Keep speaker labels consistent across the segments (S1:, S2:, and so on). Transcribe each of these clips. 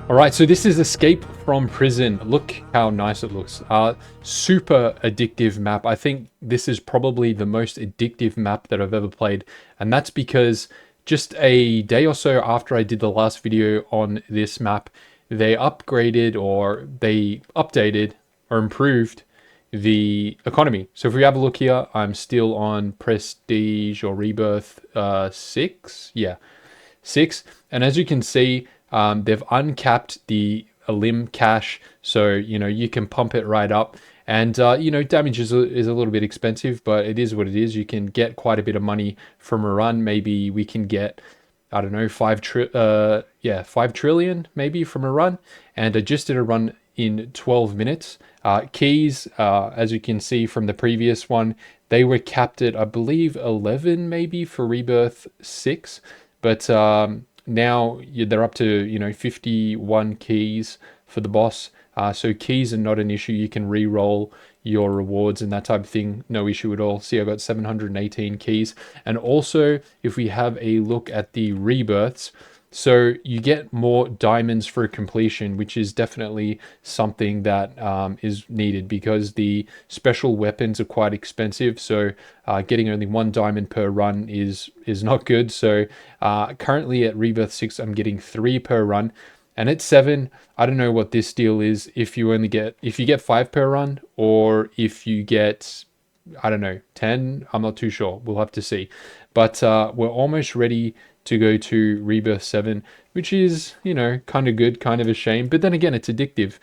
S1: All right, so this is Escape from Prison. Look how nice it looks. Super addictive map. I think this is probably the most addictive map that I've ever played. And that's because just a day or so after I did the last video on this map, they upgraded or they updated or improved the economy. So if we have a look here, I'm still on Prestige or Rebirth 6. Yeah, 6. And as you can see, they've uncapped the limb cash, so you can pump it right up. And damage is a little bit expensive, but it is what it is. You can get quite a bit of money from a run. Maybe we can get, I don't know, 5 trillion maybe from a run. And I just did a run in 12 minutes. Keys, as you can see from the previous one, they were capped at, I believe, 11 maybe for Rebirth 6. But now they're up to 51 keys for the boss. So keys are not an issue. You can re-roll your rewards and that type of thing, no issue at all. See, I got 718 keys. And also, if we have a look at the rebirths, so you get more diamonds for completion, which is definitely something that is needed because the special weapons are quite expensive. So getting only 1 diamond per run is not good. So currently at Rebirth 6, I'm getting 3 per run. And at 7, I don't know what this deal is. If you get 5 per run, or if you get, I don't know, 10, I'm not too sure. We'll have to see. But we're almost ready to go to Rebirth 7, which is, kind of good, kind of a shame. But then again, it's addictive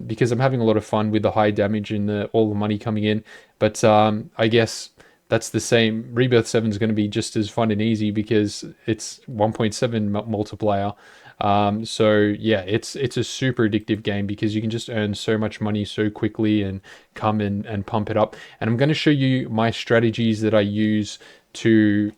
S1: because I'm having a lot of fun with the high damage and all the money coming in. But I guess that's the same. Rebirth 7 is going to be just as fun and easy because it's 1.7 multiplier. So yeah, it's a super addictive game because you can just earn so much money so quickly and come in and pump it up. And I'm going to show you my strategies that I use to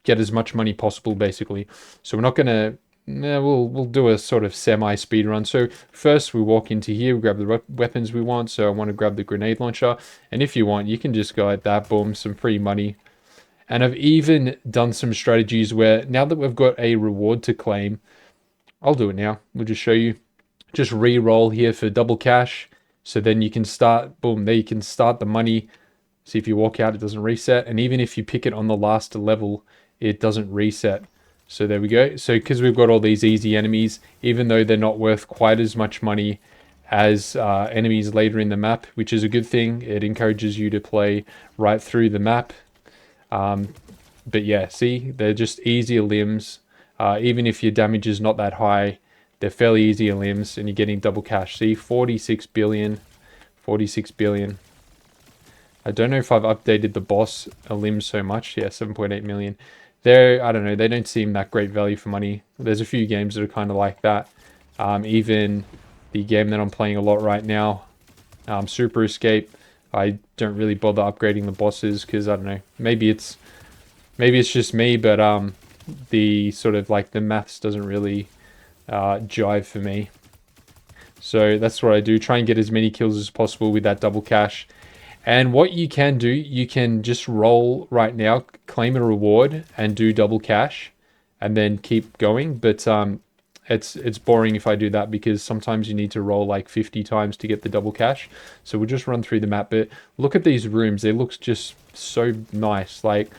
S1: get as much money possible, basically. So we're not going to, we'll do a sort of semi speed run. So first we walk into here, we grab the weapons we want. So I want to grab the grenade launcher. And if you want, you can just go like that, boom, some free money. And I've even done some strategies where now that we've got a reward to claim, I'll do it now. We'll just show you. Just re-roll here for double cash. So then you can start, boom, there you can start the money. See, if you walk out, it doesn't reset. And even if you pick it on the last level, it doesn't reset. So there we go. So because we've got all these easy enemies, even though they're not worth quite as much money as enemies later in the map, which is a good thing. It encourages you to play right through the map. But yeah, see, they're just easier limbs. Even if your damage is not that high, they're fairly easier limbs and you're getting double cash. See, 46 billion, 46 billion. I don't know if I've updated the boss limb so much. Yeah, 7.8 million. I don't know, they don't seem that great value for money. There's a few games that are kind of like that. Even the game that I'm playing a lot right now, Super Escape, I don't really bother upgrading the bosses because, I don't know, maybe it's just me, but the sort of like the maths doesn't really jive for me. So that's what I do, try and get as many kills as possible with that double cash. And what you can do, you can just roll right now, claim a reward and do double cash and then keep going. But it's boring if I do that because sometimes you need to roll like 50 times to get the double cash. So we'll just run through the map. But look at these rooms, they look just so nice. Like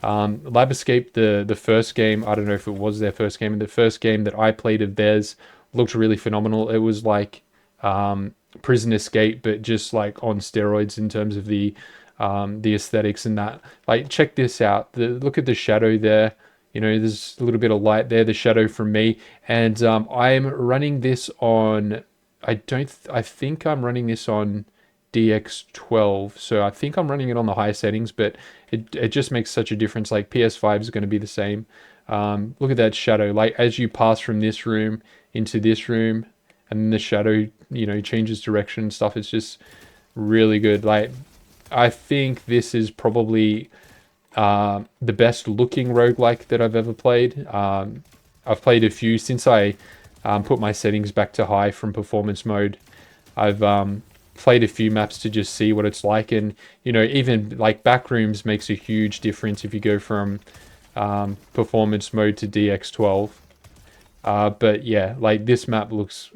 S1: Lab Escape, the first game, I don't know if it was their first game, and the first game that I played of theirs looked really phenomenal. It was like Prison Escape, but just like on steroids in terms of the aesthetics and that. Like, check this out. Look at the shadow there. There's a little bit of light there, the shadow from me. And I'm running this on, I think I'm running this on DX12. So I think I'm running it on the high settings, but it just makes such a difference. Like PS5 is going to be the same. Look at that shadow. Like as you pass from this room into this room, and then the shadow, changes direction and stuff. It's just really good. Like, I think this is probably the best looking roguelike that I've ever played. I've played a few since I put my settings back to high from performance mode. I've played a few maps to just see what it's like, and even like Backrooms makes a huge difference if you go from performance mode to DX12. But yeah, like this map looks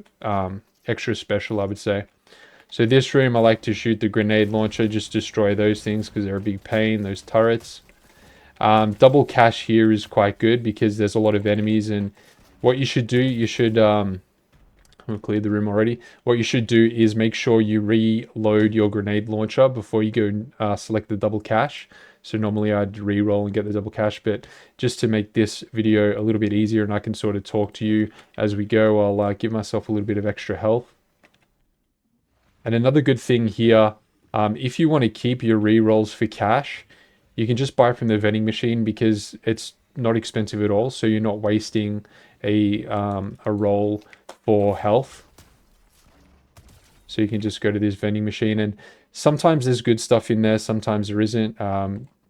S1: extra special, I would say. So this room, I like to shoot the grenade launcher, just destroy those things because they're a big pain, those turrets. Double cache here is quite good because there's a lot of enemies, and what you should do, you should, I've cleared the room already. What you should do is make sure you reload your grenade launcher before you go and select the double cache. So normally I'd re-roll and get the double cache, but just to make this video a little bit easier and I can sort of talk to you as we go, I'll give myself a little bit of extra health. And another good thing here, if you want to keep your re-rolls for cash, you can just buy from the vending machine because it's not expensive at all. So you're not wasting a roll for health. So you can just go to this vending machine, and sometimes there's good stuff in there, sometimes there isn't.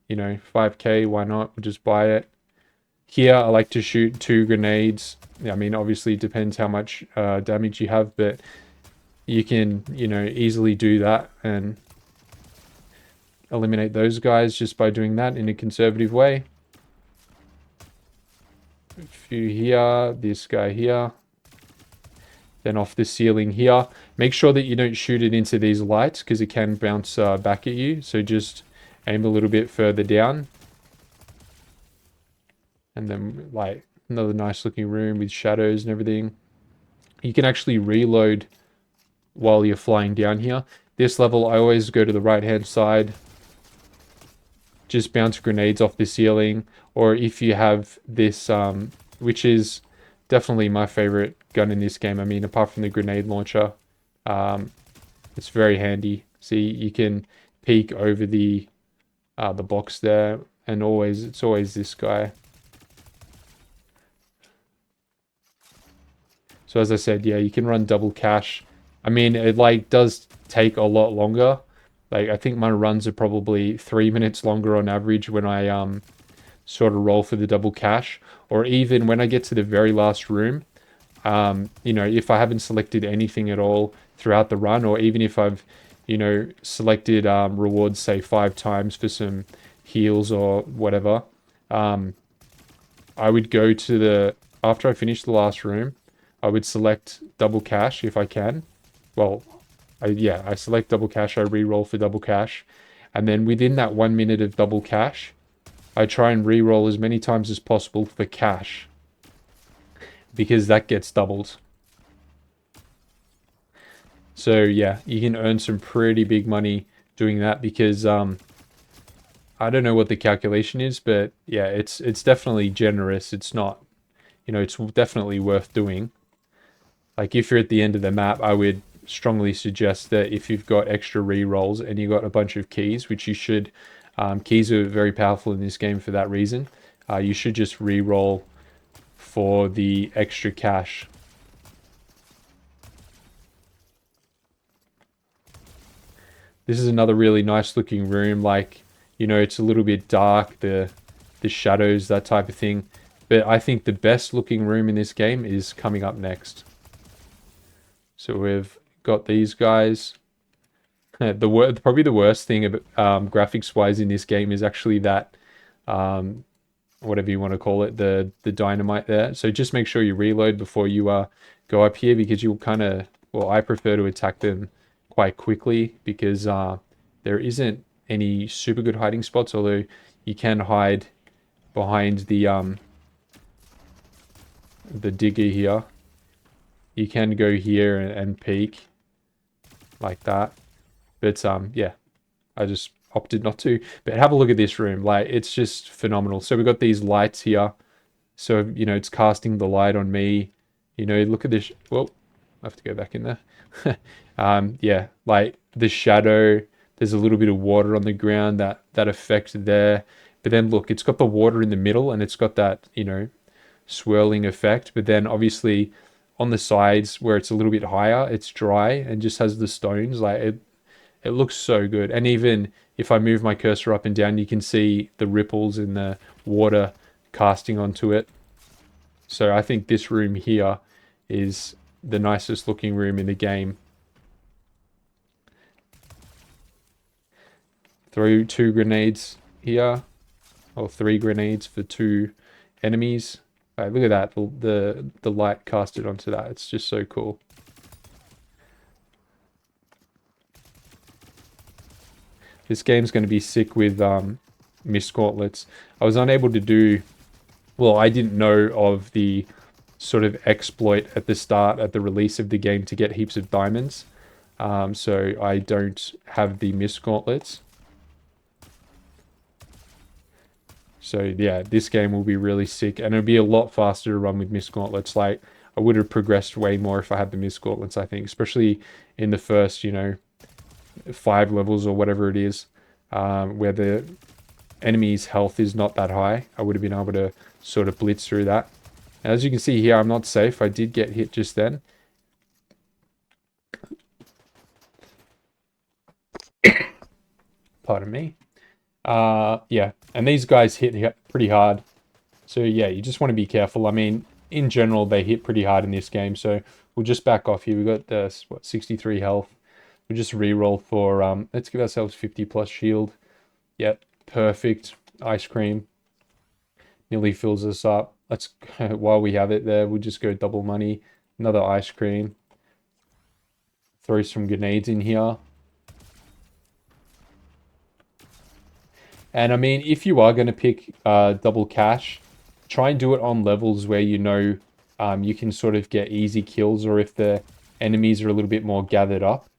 S1: You know, 5k, why not? We'll just buy it. Here, I like to shoot 2 grenades. I mean, obviously it depends how much damage you have, but you can, you know, easily do that and eliminate those guys just by doing that in a conservative way. A few here, this guy here. Then off the ceiling here. Make sure that you don't shoot it into these lights because it can bounce back at you. So just aim a little bit further down. And then like another nice looking room with shadows and everything. You can actually reload while you're flying down here. This level, I always go to the right hand side. Just bounce grenades off the ceiling. Or if you have this, which is definitely my favorite gun in this game. I mean, apart from the grenade launcher, it's very handy. See, you can peek over the box there, and it's always this guy. So as I said, yeah, you can run double cache. I mean, it like does take a lot longer. Like I think my runs are probably 3 minutes longer on average when I sort of roll for the double cache, or even when I get to the very last room. You know, if I haven't selected anything at all throughout the run, or even if I've, you know, selected rewards, say 5 times for some heals or whatever, I would go to after I finish the last room, I would select double cache if I can. Well, I select double cache, I re-roll for double cache, and then within that 1 minute of double cache, I try and re-roll as many times as possible for cash, because that gets doubled. So yeah, you can earn some pretty big money doing that because I don't know what the calculation is, but yeah, it's definitely generous. It's not, you know, it's definitely worth doing. Like if you're at the end of the map, I would strongly suggest that if you've got extra re-rolls and you've got a bunch of keys, which you should, keys are very powerful in this game for that reason, you should just re-roll for the extra cash. This is another really nice looking room. Like, you know, it's a little bit dark, the shadows, that type of thing. But I think the best looking room in this game is coming up next. So we've got these guys. Probably the worst thing about graphics wise in this game is actually that whatever you want to call it, the dynamite there. So just make sure you reload before you go up here, because you'll kind of, well, I prefer to attack them quite quickly because there isn't any super good hiding spots, although you can hide behind the digger here. You can go here and peek like that, but yeah, I just opted not to. But have a look at this room. Like, it's just phenomenal. So we've got these lights here, so you know, it's casting the light on me. You know, look at this. Well, I have to go back in there. Yeah, like the shadow, there's a little bit of water on the ground, that effect there. But then look, it's got the water in the middle and it's got that, you know, swirling effect. But then obviously on the sides where it's a little bit higher, it's dry and just has the stones. Like it looks so good. And even if I move my cursor up and down, you can see the ripples in the water casting onto it. So I think this room here is the nicest looking room in the game. Throw 2 grenades here, or 3 grenades for 2 enemies. Right, look at that, the light casted onto that. It's just so cool. This game's going to be sick with missed gauntlets. I was unable to do... Well, I didn't know of the sort of exploit at the start, at the release of the game, to get heaps of diamonds. So I don't have the missed gauntlets. So yeah, this game will be really sick, and it'll be a lot faster to run with missed gauntlets. Like, I would have progressed way more if I had the missed gauntlets, I think, especially in the first, 5 levels or whatever it is, where the enemy's health is not that high. I would have been able to sort of blitz through that. And as you can see here, I'm not safe. I did get hit just then. Pardon me. Yeah, and these guys hit pretty hard. So yeah, you just want to be careful. I mean, in general, they hit pretty hard in this game. So we'll just back off here. We've got this, 63 health. We'll just re-roll for, let's give ourselves 50 plus shield. Yep, perfect. Ice cream. Nearly fills us up. Let's, while we have it there, we'll just go double money. Another ice cream. Throw some grenades in here. And I mean, if you are going to pick double cash, try and do it on levels where you can sort of get easy kills, or if the enemies are a little bit more gathered up.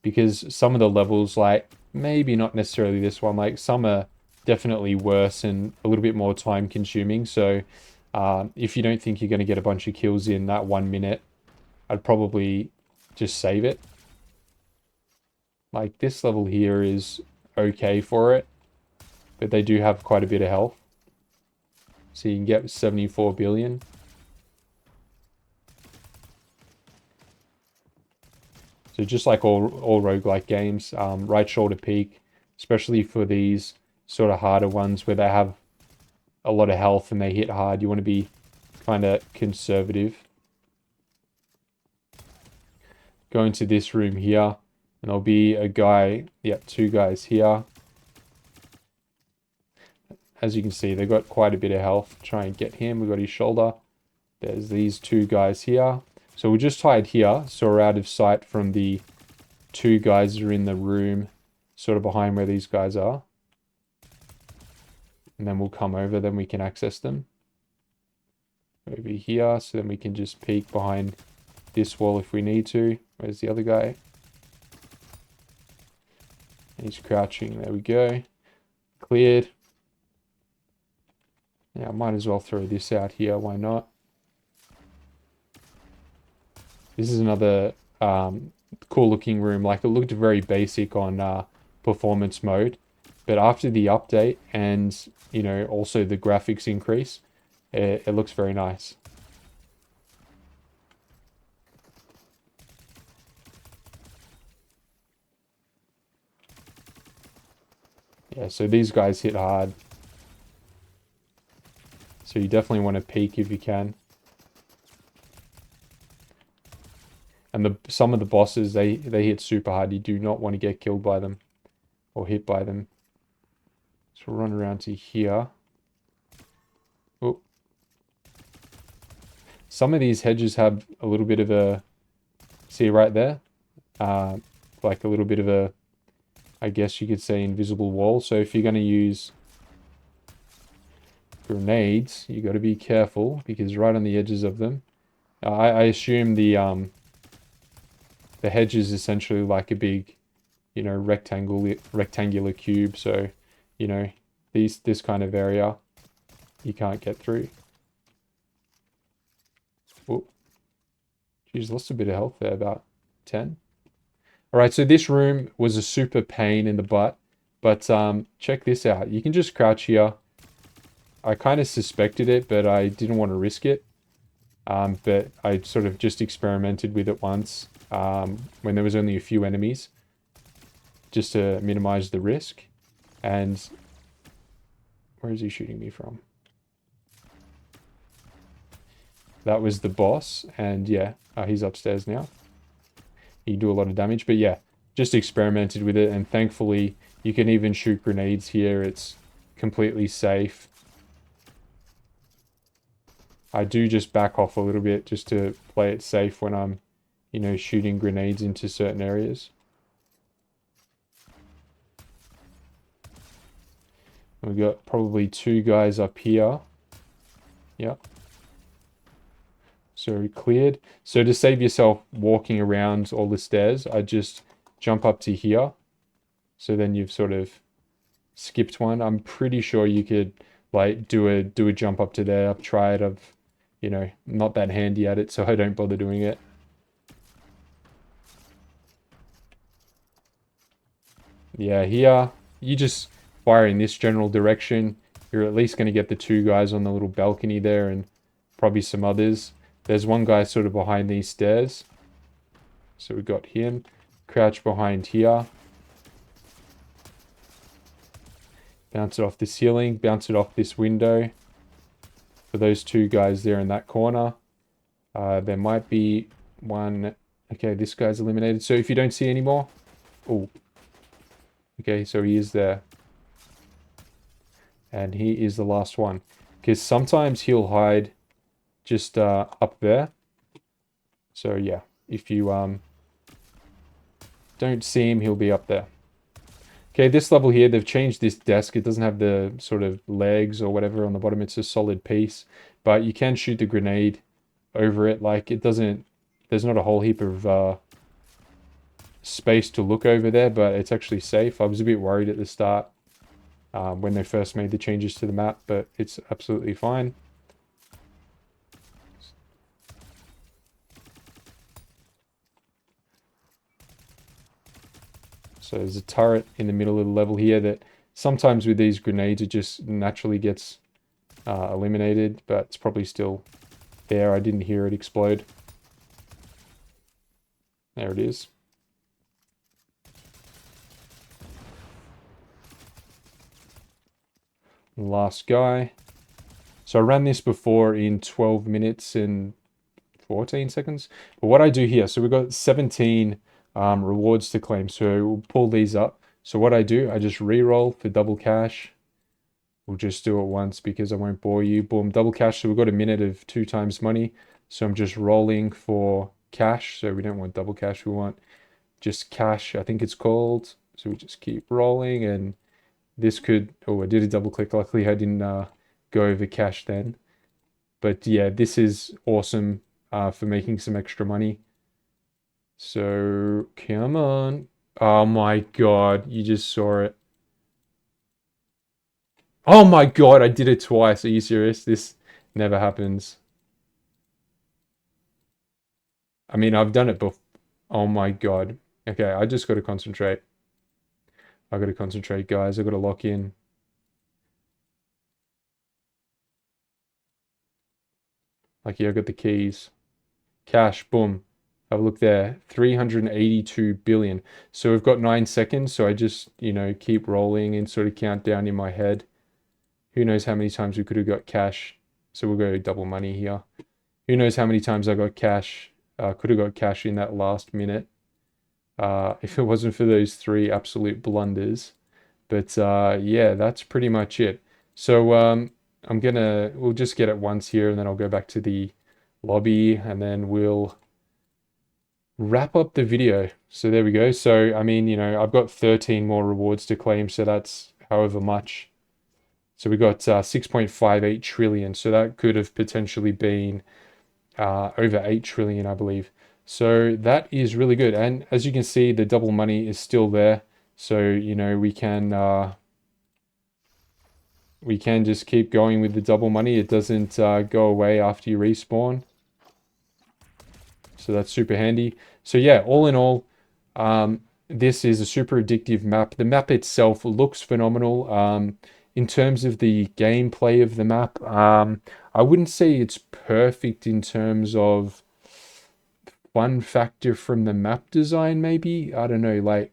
S1: Because some of the levels, like, maybe not necessarily this one, like, some are definitely worse and a little bit more time consuming. So if you don't think you're going to get a bunch of kills in that 1 minute, I'd probably just save it. Like, this level here is okay for it, but they do have quite a bit of health. So you can get 74 billion. So just like all roguelike games, right shoulder peak, especially for these sort of harder ones where they have a lot of health and they hit hard, you want to be kind of conservative. Go into this room here, and there'll be a guy, yep, 2 guys here. As you can see, they've got quite a bit of health. Try and get him. We've got his shoulder. There's these 2 guys here. So we'll just hide here, so we're out of sight from the 2 guys that are in the room, sort of behind where these guys are. And then we'll come over, then we can access them. Over here, so then we can just peek behind this wall if we need to. Where's the other guy? And he's crouching. There we go. Cleared. Yeah, I might as well throw this out here. Why not? This is another cool looking room. Like, it looked very basic on performance mode, but after the update and, also the graphics increase, it looks very nice. Yeah, so these guys hit hard. So you definitely want to peek if you can. And some of the bosses, they hit super hard. You do not want to get killed by them or hit by them. So we'll run around to here. Oh. Some of these hedges have a little bit of a, see right there? Like a little bit of a, I guess you could say, invisible wall. So if you're going to use grenades, you got to be careful, because right on the edges of them, I assume the hedge is essentially like a big, rectangular cube. So, this kind of area, you can't get through. Oh, geez, lost a bit of health there, about 10. All right, so this room was a super pain in the butt, but check this out. You can just crouch here. I kind of suspected it, but I didn't want to risk it. But I sort of just experimented with it once when there was only a few enemies, just to minimize the risk. And where is he shooting me from? That was the boss, and yeah, he's upstairs now. He do a lot of damage, but yeah, just experimented with it, and thankfully you can even shoot grenades here. It's completely safe. I do just back off a little bit just to play it safe when I'm, shooting grenades into certain areas. We've got probably 2 guys up here. Yep. So cleared. So to save yourself walking around all the stairs, I just jump up to here. So then you've sort of skipped one. I'm pretty sure you could like do a jump up to there. I've tried. I've not that handy at it, so I don't bother doing it. Yeah, here you just fire in this general direction. You're at least going to get the 2 guys on the little balcony there and probably some others. There's one guy sort of behind these stairs. So we got him. Crouch behind here. Bounce it off the ceiling. Bounce it off this window. For those 2 guys there in that corner. There might be one. Okay, this guy's eliminated. So if you don't see any more. Oh. Okay, so he is there. And he is the last one. Because sometimes he'll hide just up there. So yeah, if you don't see him, he'll be up there. Okay, this level here, they've changed this desk. It doesn't have the sort of legs or whatever on the bottom. It's a solid piece. But you can shoot the grenade over it. Like, it doesn't... There's not a whole heap of space to look over there, but it's actually safe. I was a bit worried at the start when they first made the changes to the map, but it's absolutely fine. So there's a turret in the middle of the level here that sometimes with these grenades it just naturally gets eliminated, but it's probably still there. I didn't hear it explode. There it is. Last guy. So I ran this before in 12 minutes and 14 seconds. But what I do here, so we've got 17 rewards to claim. So we'll pull these up. So what I do, I just re-roll for double cash. We'll just do it once because I won't bore you. Boom, double cash. So we've got a minute of 2 times money. So I'm just rolling for cash. So we don't want double cash. We want just cash, I think it's called. So we just keep rolling, and this could... Oh, I did a double click. Luckily, I didn't go over cash then. But yeah, this is awesome for making some extra money. So, come on. Oh my god, you just saw it. Oh my god, I did it twice. Are you serious? This never happens. I mean, I've done it before. Oh my god. Okay, I just got to concentrate. I got to concentrate, guys. I got to lock in. Like, yeah, I got the keys. Cash, boom. Have a look there. 382 billion. So we've got 9 seconds. So I just, keep rolling and sort of count down in my head. Who knows how many times we could have got cash. So we'll go double money here. Who knows how many times I got cash. Could have got cash in that last minute. If it wasn't for those 3 absolute blunders. But yeah, that's pretty much it. So we'll just get it once here, and then I'll go back to the lobby, and then we'll wrap up the video. So there we go. So, I mean, I've got 13 more rewards to claim, so that's however much. So we got 6.58 trillion. So that could have potentially been over 8 trillion, I believe. So that is really good. And as you can see, the double money is still there. So, we can just keep going with the double money. It doesn't go away after you respawn. So that's super handy. So yeah, all in all, this is a super addictive map. The map itself looks phenomenal. In terms of the gameplay of the map, I wouldn't say it's perfect in terms of fun factor from the map design, maybe. I don't know, like,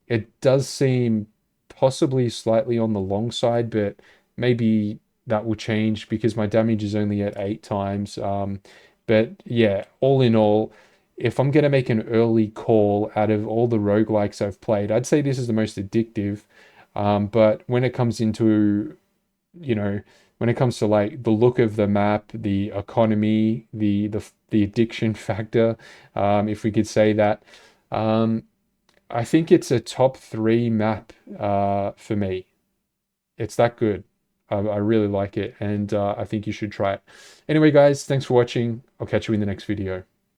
S1: it does seem possibly slightly on the long side, but maybe that will change because my damage is only at 8 times. But yeah, all in all, if I'm going to make an early call out of all the roguelikes I've played, I'd say this is the most addictive. But when it comes into, when when it comes to like the look of the map, the economy, the addiction factor, if we could say that, I think it's a top 3 map for me. It's that good. I really like it, and I think you should try it. Anyway, guys, thanks for watching. I'll catch you in the next video.